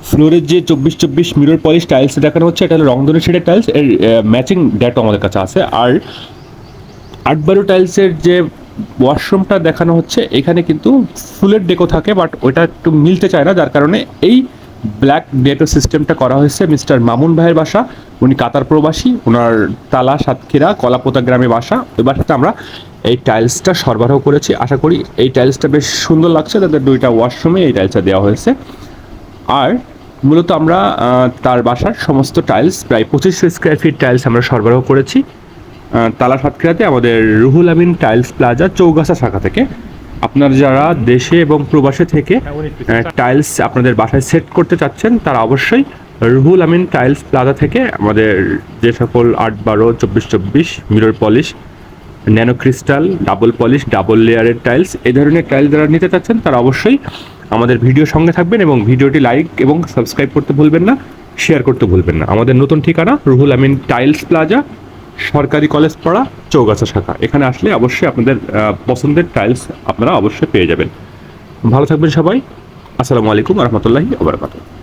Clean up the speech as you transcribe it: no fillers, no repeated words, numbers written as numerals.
ফ্লোরের যে 24-24 mirror polish tiles দেখানো হচ্ছে, এটা হলো রংধনু শেডের টাইলস। এর ম্যাচিং ডেটও আমাদের কাছে আছে। আর 8/12 টাইলসের যে ওয়াশরুমটা দেখানো হচ্ছে, এখানে কিন্তু ফুলের ডেকো থাকে, বাট ওইটা একটু মিলতে চায় না, যার কারণে এই ব্ল্যাক ডেটো সিস্টেমটা করা হয়েছে। মিস্টার মামুন ভাইয়ের বাসা, উনি কাতার প্রবাসী, ওনার তালা সাতক্ষীরা কলাপোতা গ্রামে বাসা। ওই বাসাতে আমরা এই টাইলসটা সরবরাহ করেছি। আশা করি এই টাইলসটা বেশ সুন্দর লাগছে। তাদের 2টা ওয়াশরুমে এই টাইলসটা দেওয়া হয়েছে। আর মূলত আমরা তার বাসার সমস্ত টাইলস, প্রায় 2500 স্কোয়ার ফিট টাইলস আমরা সরবরাহ করেছি তালা সাতক্ষীরাতে আমাদের রুহুল আমিন টাইলস প্লাজা চৌগাছা শাখা থেকে। আপনারা যারা দেশে এবং প্রবাসে থেকে টাইলস আপনাদের বাসায় সেট করতে চাচ্ছেন, তারা অবশ্যই রুহুল আমিন টাইলস প্লাজা থেকে আমাদের যে সকল 8/12 24-24 mirror polish, nano crystal, double polish, double লেয়ারের টাইলস, এই ধরনের টাইলস যারা নিতে চাচ্ছেন, তারা অবশ্যই আমাদের ভিডিওর সঙ্গে থাকবেন এবং ভিডিওটি লাইক এবং সাবস্ক্রাইব করতে ভুলবেন না, শেয়ার করতে ভুলবেন না। আমাদের নতুন ঠিকানা রুহুল আমিন টাইলস প্লাজা, সরকারি কলেজ পাড়া, চৌগাছা শাখা। এখানে আসলে অবশ্যই আপনাদের পছন্দের টাইলস আপনারা অবশ্যই পেয়ে যাবেন। ভালো থাকবেন সবাই। আসসালামু আলাইকুম রহমতুল্লাহি ওয়া বারাকাতুহু।